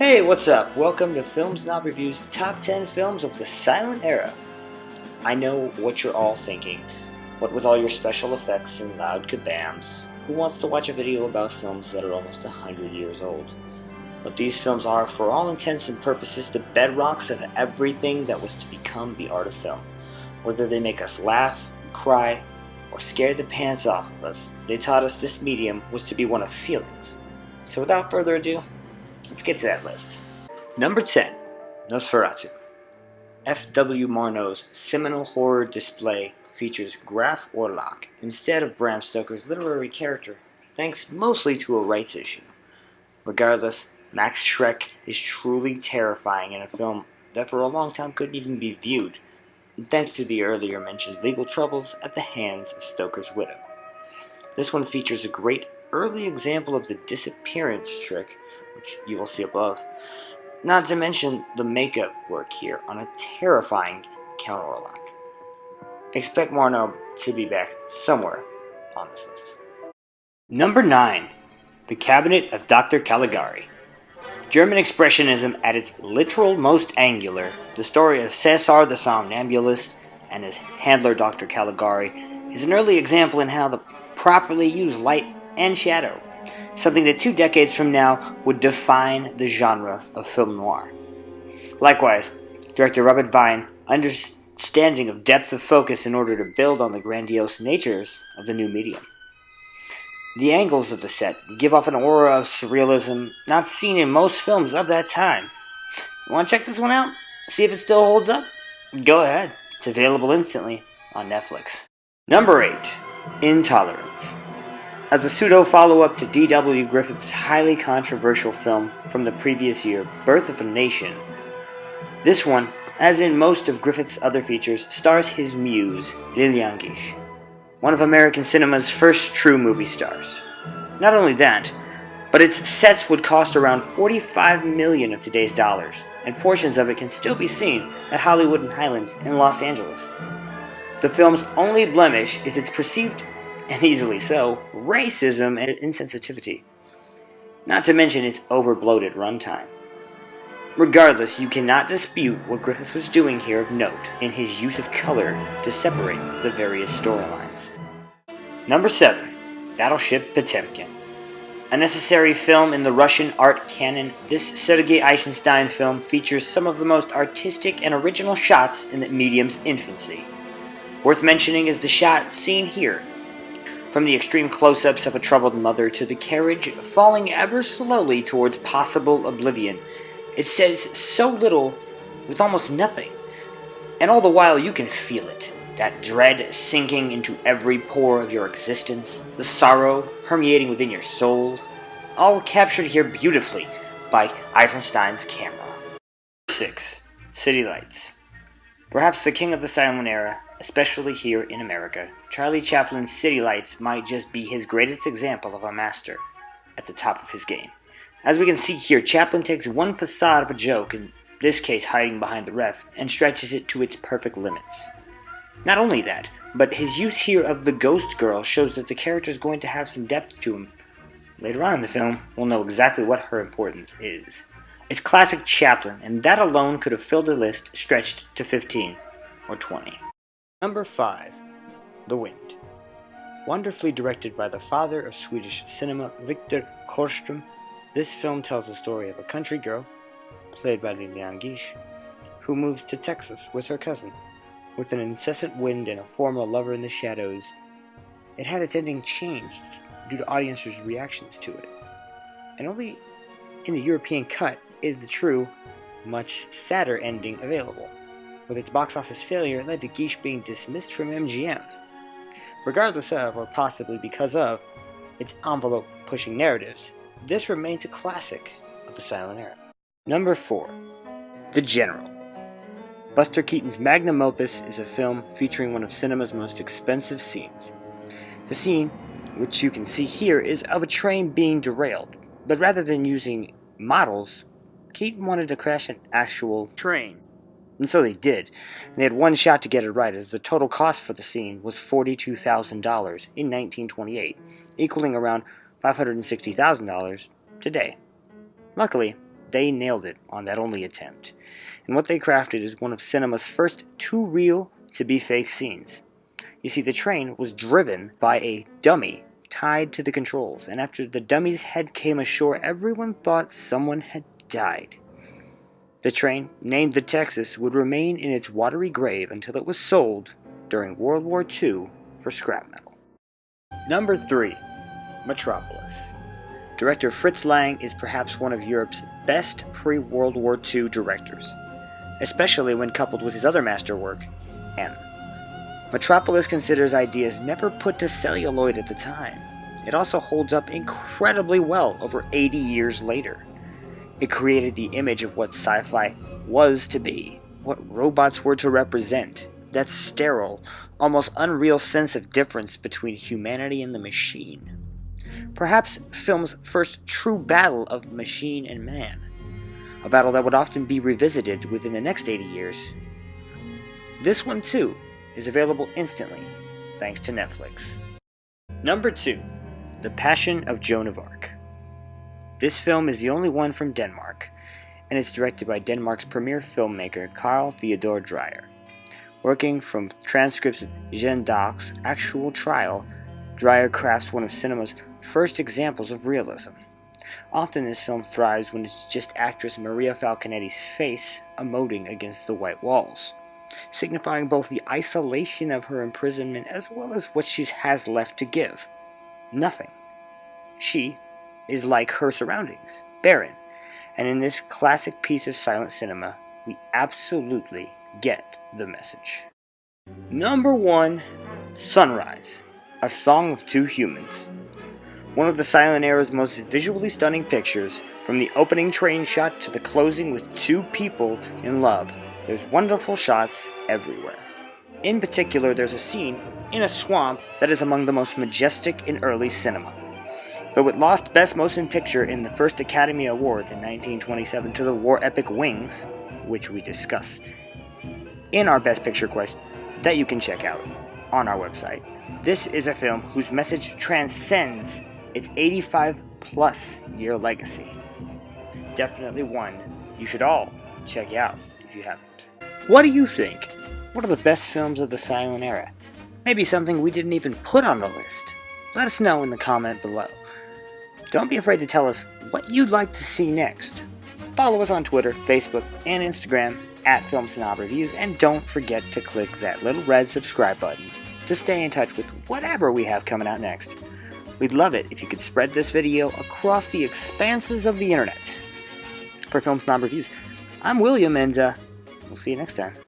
Hey, what's up? Welcome to FilmSnobReviews Top 10 Films of the Silent Era. I know what you're all thinking. What with all your special effects and loud kabams, who wants to watch a video about films that are almost 100 years old? But these films are, for all intents and purposes, the bedrocks of everything that was to become the art of film. Whether they make us laugh, cry, or scare the pants off of us, they taught us this medium was to be one of feelings. So without further ado, let's get to that list. Number 10, Nosferatu. F.W. Murnau's seminal horror display features Graf Orlok instead of Bram Stoker's literary character, thanks mostly to a rights issue. Regardless, Max Schreck is truly terrifying in a film that for a long time couldn't even be viewed, thanks to the earlier mentioned legal troubles at the hands of Stoker's widow. This one features a great early example of the disappearance trick, which you will see above, not to mention the makeup work here on a terrifying Count Orlok. Expect Murnau to be back somewhere on this list. Number 9, The Cabinet of Dr. Caligari. German expressionism at its literal most angular, the story of Cesar the Somnambulist and his handler Dr. Caligari is an early example in how to properly use light and shadow, something that 2 decades from now would define the genre of film noir. Likewise, director Robert Vine understanding of depth of focus in order to build on the grandiose natures of the new medium. The angles of the set give off an aura of surrealism not seen in most films of that time. Want to check this one out? See if it still holds up? Go ahead. It's available instantly on Netflix. Number 8, Intolerance. As a pseudo-follow-up to D.W. Griffith's highly controversial film from the previous year, Birth of a Nation, this one, as in most of Griffith's other features, stars his muse, Lillian Gish, one of American cinema's first true movie stars. Not only that, but its sets would cost around $45 million of today's dollars, and portions of it can still be seen at Hollywood and Highlands in Los Angeles. The film's only blemish is its perceived, and easily so, racism and insensitivity, not to mention its over-bloated runtime. Regardless, you cannot dispute what Griffith was doing here of note in his use of color to separate the various storylines. Number 7, Battleship Potemkin. A necessary film in the Russian art canon, this Sergei Eisenstein film features some of the most artistic and original shots in the medium's infancy. Worth mentioning is the shot seen here, from the extreme close-ups of a troubled mother to the carriage falling ever slowly towards possible oblivion. It says so little with almost nothing, and all the while you can feel it, that dread sinking into every pore of your existence, the sorrow permeating within your soul, all captured here beautifully by Eisenstein's camera. 6, City Lights. Perhaps the king of the silent era, especially here in America, Charlie Chaplin's City Lights might just be his greatest example of a master at the top of his game. As we can see here, Chaplin takes one facade of a joke, in this case hiding behind the ref, and stretches it to its perfect limits. Not only that, but his use here of the ghost girl shows that the character is going to have some depth to him. Later on in the film, we'll know exactly what her importance is. It's classic Chaplin, and that alone could have filled a list stretched to 15 or 20. Number 5, The Wind. Wonderfully directed by the father of Swedish cinema, Victor Korström, this film tells the story of a country girl, played by Lillian Gish, who moves to Texas with her cousin. With an incessant wind and a former lover in the shadows, it had its ending changed due to audiences' reactions to it. And only in the European cut is the true, much sadder ending available. With its box office failure, it led to Gish being dismissed from MGM. Regardless of, or possibly because of, its envelope-pushing narratives, this remains a classic of the silent era. Number 4, The General. Buster Keaton's magnum opus is a film featuring one of cinema's most expensive scenes. The scene, which you can see here, is of a train being derailed, but rather than using models, Keaton wanted to crash an actual train. And so they did. And they had one shot to get it right, as the total cost for the scene was $42,000 in 1928, equaling around $560,000 today. Luckily, they nailed it on that only attempt. And what they crafted is one of cinema's first too real to be fake scenes. You see, the train was driven by a dummy tied to the controls, and after the dummy's head came ashore, everyone thought someone had died. The train, named the Texas, would remain in its watery grave until it was sold during World War II for scrap metal. Number 3. Metropolis. Director Fritz Lang is perhaps one of Europe's best pre-World War II directors, especially when coupled with his other masterwork, M. Metropolis considers ideas never put to celluloid at the time. It also holds up incredibly well over 80 years later. It created the image of what sci-fi was to be, what robots were to represent, that sterile, almost unreal sense of difference between humanity and the machine. Perhaps film's first true battle of machine and man, a battle that would often be revisited within the next 80 years. This one, too, is available instantly, thanks to Netflix. Number 2. The Passion of Joan of Arc. This film is the only one from Denmark, and it's directed by Denmark's premier filmmaker Carl Theodor Dreyer. Working from transcripts of Jeanne d'Arc's actual trial, Dreyer crafts one of cinema's first examples of realism. Often this film thrives when it's just actress Maria Falconetti's face emoting against the white walls, signifying both the isolation of her imprisonment as well as what she has left to give. Nothing. She is like her surroundings, barren, and in this classic piece of silent cinema, we absolutely get the message. Number 1. Sunrise, A Song of Two Humans. One of the silent era's most visually stunning pictures, from the opening train shot to the closing with two people in love. There's wonderful shots everywhere. In particular, there's a scene in a swamp that is among the most majestic in early cinema. Though it lost Best Motion Picture in the first Academy Awards in 1927 to the war epic Wings, which we discuss in our Best Picture quest that you can check out on our website. This is a film whose message transcends its 85-plus year legacy. Definitely one you should all check out if you haven't. What do you think? What are the best films of the silent era? Maybe something we didn't even put on the list. Let us know in the comment below. Don't be afraid to tell us what you'd like to see next. Follow us on Twitter, Facebook, and Instagram at FilmSnobReviews, and don't forget to click that little red subscribe button to stay in touch with whatever we have coming out next. We'd love it if you could spread this video across the expanses of the internet. For Film Snob Reviews, I'm William, and we'll see you next time.